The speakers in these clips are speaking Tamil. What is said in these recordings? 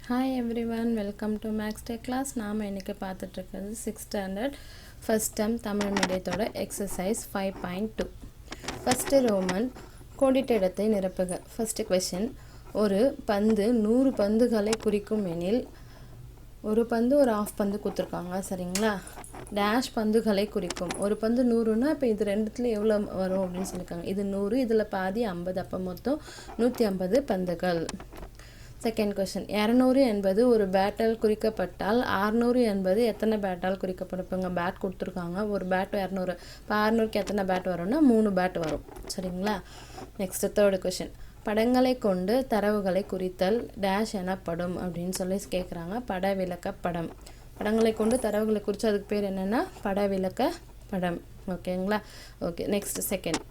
Hi everyone, welcome to Max tech class. நாம் இன்றைக்கி பார்த்துட்ருக்கிறது 6th standard first term Tamil மீடியத்தோட எக்ஸசைஸ் 5.2. ஃபஸ்ட்டு ரோமன் கோடிட்ட இடத்தை நிரப்புக. ஃபஸ்ட்டு கொஷின், ஒரு பந்து 100 பந்துகளை குறிக்கும் எனில் ஒரு பந்து ஒரு ஆஃப் பந்து கொடுத்துருக்காங்க, சரிங்களா? டேஷ் பந்துகளை குறிக்கும். ஒரு பந்து 100னா இப்போ இது ரெண்டுத்துல எவ்வளோ வரும் அப்படின்னு சொல்லியிருக்காங்க. இது 100, இதில் பாதி 50, அப்போ மொத்தம் 150 பந்துகள். செகண்ட் கொஷின், 200 என்பது ஒரு பேட்டால் குறிக்கப்பட்டால் 600 என்பது எத்தனை பேட்டால் குறிக்கப்படும்? இப்போ இங்கே பேட் கொடுத்துருக்காங்க, ஒரு பேட் 200, இப்போ 600க்கு எத்தனை பேட் வரும்னா 3 பேட் வரும், சரிங்களா? நெக்ஸ்ட் தேர்டு கொஷின், படங்களை கொண்டு தரவுகளை குறித்தல் டேஷ் எனப்படும் அப்படின்னு சொல்லி கேட்குறாங்க. பட விளக்க படம். படங்களை கொண்டு தரவுகளை குறித்து அதுக்கு பேர் என்னென்னா பட விளக்க படம். ஓகேங்களா? ஓகே. நெக்ஸ்ட் செகண்ட்,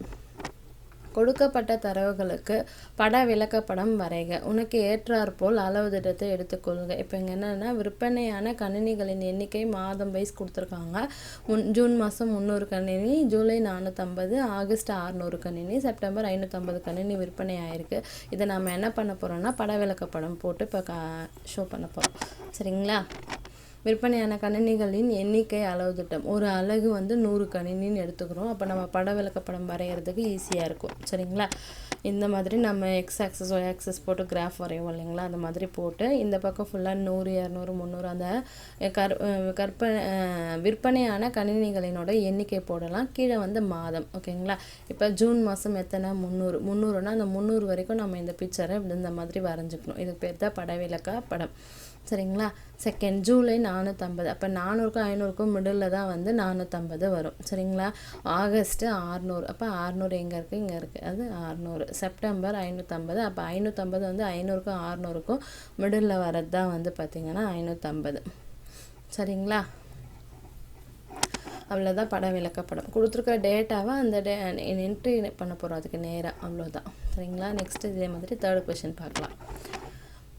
கொடுக்கப்பட்ட தரவுகளுக்கு பட விளக்கப்படம் வரைக. உனக்கு ஏற்றாற்போல் அளவு திட்டத்தை எடுத்துக்கொள்க. இப்போ இங்கே என்னென்னா விற்பனையான கணினிகளின் எண்ணிக்கை மாதம் வைஸ் கொடுத்துருக்காங்க. ஜூன் மாதம் 300 கணினி, ஜூலை 450, ஆகஸ்ட் 600 கணினி, செப்டம்பர் 550 கணினி விற்பனை ஆயிருக்கு. இதை நம்ம என்ன பண்ண போகிறோம்னா பட விளக்கப்படம் போட்டு இப்போ ஷோ பண்ண போகிறோம், சரிங்களா? விற்பனையான கணினிகளின் எண்ணிக்கை அளவு திட்டம். ஒரு அலகு 100 கணினின்னு எடுத்துக்கிறோம். அப்போ நம்ம பட விளக்கப்படம் வரைகிறதுக்கு ஈஸியாக இருக்கும், சரிங்களா? இந்த மாதிரி நம்ம எக்ஸ் ஆக்சஸ் ஒய் ஆக்சஸ் போட்டு கிராஃப் வரைவோம் இல்லைங்களா? அந்த மாதிரி போட்டு இந்த பக்கம் ஃபுல்லாக 100, 200, 300 அந்த விற்பனையான கணினிகளினோட எண்ணிக்கை போடலாம். கீழே மாதம். ஓகேங்களா? இப்போ ஜூன் மாதம் எத்தனை? 300னா அந்த 300 வரைக்கும் நம்ம இந்த பிக்சரை இந்த மாதிரி வரைஞ்சிக்கணும். இதுக்கு பேர் தான் பட விளக்க படம், சரிங்களா? செகண்ட், ஜூலை 450, அப்போ 400க்கும் 500க்கும் மிடில் தான் 450 வரும், சரிங்களா? ஆகஸ்ட்டு 600, அப்போ 600 எங்கே இருக்குது? இங்கே இருக்குது, அது 600. செப்டம்பர் 550, அப்போ 550 500க்கும் 600க்கும் மிடில் வரது தான் பார்த்திங்கன்னா 550, சரிங்களா? அவ்வளோதான் படம் விளக்கப்படம். கொடுத்துருக்க டேட்டாவை அந்த என்ட்ரி பண்ண போகிறோம் அதுக்கு நேராக, அவ்வளோதான், சரிங்களா? நெக்ஸ்ட் இதே மாதிரி தேர்ட் கொஷின் பார்க்கலாம்.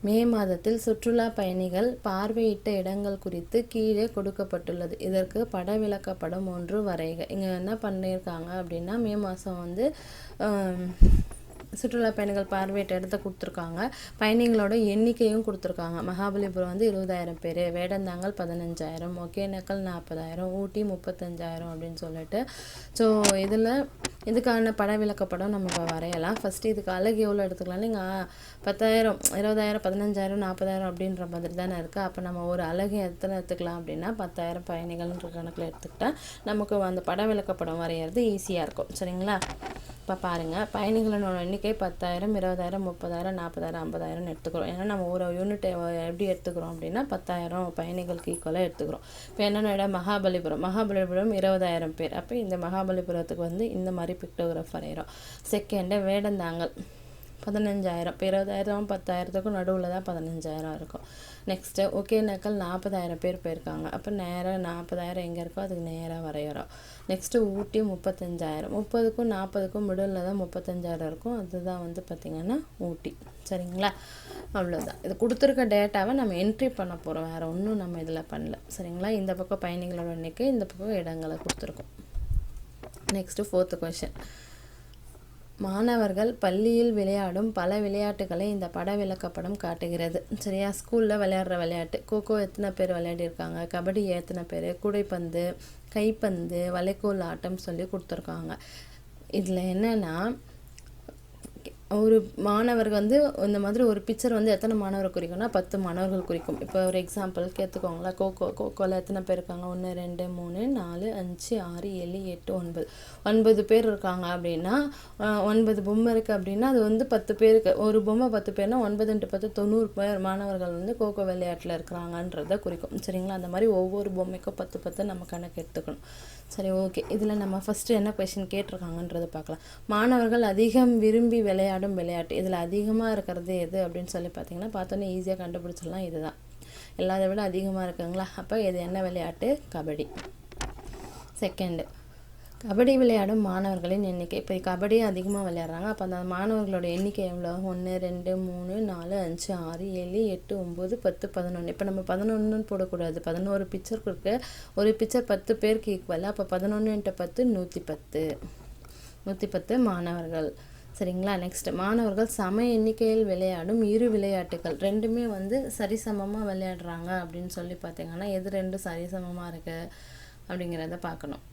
மே மாதத்தில் சுற்றுலா பயணிகள் பார்வையிட்ட இடங்கள் குறித்து கீழே கொடுக்கப்பட்டுள்ளது. இதற்கு பட விளக்கப்படம் ஒன்று வரைக. இங்கே என்ன பண்ணியிருக்காங்க அப்படின்னா மே மாதம் சுற்றுலா பயணிகள் பார்வையிட்ட இடத்த கொடுத்துருக்காங்க. பயணிகளோட எண்ணிக்கையும் கொடுத்துருக்காங்க. மகாபலிபுரம் 20,000 பேர், வேடந்தாங்கல் 15,000, ஒகேனக்கல் 40,000, ஊட்டி 35,000 அப்படின்னு சொல்லிட்டு. ஸோ இதுக்கான பட விளக்கப்படம் நம்ம இப்போ வரையலாம். ஃபஸ்ட்டு இதுக்கு அழகு எவ்வளோ எடுத்துக்கலாம்? நீங்கள் 10,000, 20,000, 15,000, 40,000 அப்படின்ற மாதிரி தானே இருக்குது. அப்போ நம்ம ஒரு அழகு எத்தனை எடுத்துக்கலாம் அப்படின்னா 10,000 பயணிகள்ன்ற கணக்கில் எடுத்துக்கிட்டால் நமக்கு அந்த பட விளக்கப்படம் வரைகிறது ஈஸியாக இருக்கும், சரிங்களா? இப்போ பாருங்கள், பயணிகளோட எண்ணிக்கை 10,000, 20,000, 30,000, 40,000, 50,000 எடுத்துக்கிறோம். ஏன்னா நம்ம ஒரு யூனிட் எப்படி எடுத்துக்கிறோம் அப்படின்னா 10,000 பயணிகளுக்கு ஈக்குவலாக எடுத்துக்கிறோம். இப்போ என்னென்ன இடம்? மகாபலிபுரம் 20,000 பேர். அப்போ இந்த மகாபலிபுரத்துக்கு இந்த மாதிரி பிக்டோகிராஃப் வரைகிறோம். செகண்டு, வேடந்தாங்கல் 15,000. இப்போ 20,000 10,000க்கும் நடுவில் தான் 15,000 இருக்கும். நெக்ஸ்ட்டு ஒகேனக்கல் 40,000 பேர் போயிருக்காங்க. அப்போ நேராக 40,000 எங்கே இருக்கோ அதுக்கு நேராக வரைகிறோம். நெக்ஸ்ட்டு ஊட்டி 35,000. 30க்கும் 40க்கும் மிடில் தான் 35,000 இருக்கும். அதுதான் பார்த்திங்கன்னா ஊட்டி, சரிங்களா? அவ்வளோதான். இது கொடுத்துருக்க டேட்டாவை நம்ம என்ட்ரி பண்ண போகிறோம், வேறு ஒன்றும் நம்ம இதில் பண்ணல, சரிங்களா? இந்த பக்கம் பயணிகளோட எண்ணிக்கை, இந்த பக்கம் இடங்களை கொடுத்துருக்கோம். நெக்ஸ்ட்டு ஃபோர்த்து கொஷின், மாணவர்கள் பள்ளியில் விளையாடும் பல விளையாட்டுகளை இந்த பட விளக்கப்படம் காட்டுகிறது, சரியா? ஸ்கூலில் விளையாடுற விளையாட்டு, கோகோ எத்தனை பேர் விளையாடிருக்காங்க, கபடி எத்தனை பேர், கூடைப்பந்து, கைப்பந்து, வளைக்கோல் ஆட்டம் சொல்லி கொடுத்துருக்காங்க. இதில் என்னென்னா ஒரு மாணவர்கள் இந்த மாதிரி ஒரு பிக்சர் எத்தனை மாணவரை குறிக்கும்னா 10 மாணவர்கள் குறிக்கும். இப்போ ஒரு எக்ஸாம்பிளுக்கு எடுத்துக்கோங்களேன். கோகோவில் எத்தனை பேர் இருக்காங்க? 1 2 3 4 5 6 7 8 9 பேர் இருக்காங்க அப்படின்னா 9 பொம்மை இருக்குது அப்படின்னா அது 10 பேருக்கு ஒரு பொம்மை 10 பேர்னா 9 × 10 90 பேர் மாணவர்கள் கோகோ விளையாட்டில் இருக்கிறாங்கன்றதை குறிக்கும், சரிங்களா? அந்த மாதிரி ஒவ்வொரு பொம்மைக்கும் 10 10 நம்ம கணக்கு எடுத்துக்கணும், சரி? ஓகே. இதில் நம்ம ஃபஸ்ட்டு என்ன கொஷின் கேட்டிருக்காங்கன்றது பார்க்கலாம். மாணவர்கள் அதிகம் விரும்பி விளையாடும் விளையாட்டு, இதில் அதிகமாக இருக்கிறது எது அப்படின்னு சொல்லி பார்த்தீங்கன்னா பார்த்தோன்னே ஈஸியாக கண்டுபிடிச்சிடலாம். இதுதான் எல்லாத்தை விட அதிகமாக இருக்குங்களா? அப்போ இது என்ன விளையாட்டு? கபடி. செகண்டு, கபடி விளையாடும் மாணவர்களின் எண்ணிக்கை. இப்போ கபடி அதிகமாக விளையாடுறாங்க. அப்போ அந்த மாணவர்களோட எண்ணிக்கை எவ்வளோ? 1 2 3 4 5 6 7 8 9 10 11. இப்போ நம்ம 11ன்னு போடக்கூடாது, 11 பிக்சர் இருக்குது. ஒரு பிக்சர் 10 பேருக்கு ஈக்குவல். அப்போ 11 × 10 110 மாணவர்கள், சரிங்களா. நெக்ஸ்ட் மாணவர்கள் சம எண்ணிக்கையில் விளையாடும் இரு விளையாட்டுகள் ரெண்டுமே வந்து சரிசமமாக விளையாடுறாங்க அப்படின்னு சொல்லி பார்த்தீங்கன்னா எது ரெண்டும் சரிசமமாக இருக்குது அப்படிங்கிறத பார்க்கணும்.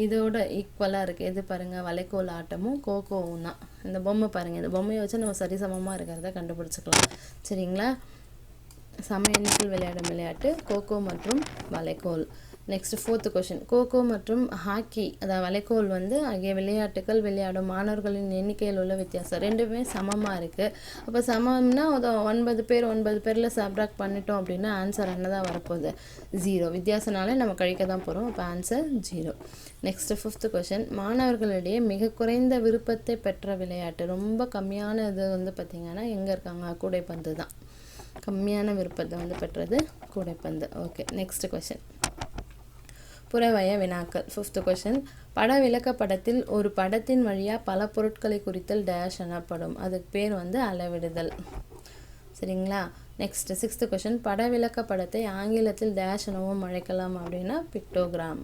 இதோட ஈக்குவலாக இருக்குது எது பாருங்கள், வளைக்கோல் ஆட்டமும் கோகோவும் தான். இந்த பொம்மை பாருங்கள், இந்த பொம்மையை வச்சு நம்ம சரிசமமாக இருக்கிறத கண்டுபிடிச்சிக்கலாம். சரிங்களா. சம எண்ணிக்கையில் விளையாடும் விளையாட்டு கோகோ மற்றும் வளைக்கோல். நெக்ஸ்ட் 4th கொஷின், கோகோ மற்றும் ஹாக்கி அதாவது வளைக்கோல் வந்து ஆகிய விளையாட்டுகள் விளையாடும் மாணவர்களின் எண்ணிக்கையில் உள்ள வித்தியாசம் ரெண்டுமே சமமாக இருக்குது. அப்போ சமம்னா 9 பேர் 9 பேரில் சப்ராக்ட் பண்ணிட்டோம் அப்படின்னா ஆன்சர் என்ன தான் வரப்போகுது, 0. வித்தியாசனாலே நம்ம கழிக்க தான் போகிறோம். அப்போ ஆன்சர் 0. நெக்ஸ்ட் 5th கொஷின், மாணவர்களிடையே மிக குறைந்த விருப்பத்தை பெற்ற விளையாட்டு ரொம்ப கம்மியான இது வந்து பார்த்திங்கன்னா எங்கே இருக்காங்க, கூடைப்பந்து தான். கம்மியான விருப்பத்தை வந்து பெற்றது கூடைப்பந்து. ஓகே. நெக்ஸ்ட் கொஷின், புறவய வினாக்கள். 5th கொஷின், பட விளக்கப்படத்தில் ஒரு படத்தின் வழியாக பல பொருட்களை குறித்தல் டேஷ் எனப்படும். அதுக்கு பேர் வந்து அளவிடுதல். சரிங்களா. நெக்ஸ்ட் 6th கொஷின், பட விளக்கப்படத்தை ஆங்கிலத்தில் டேஷ் எனவும் அழைக்கலாம் அப்படின்னா பிக்டோகிராம்.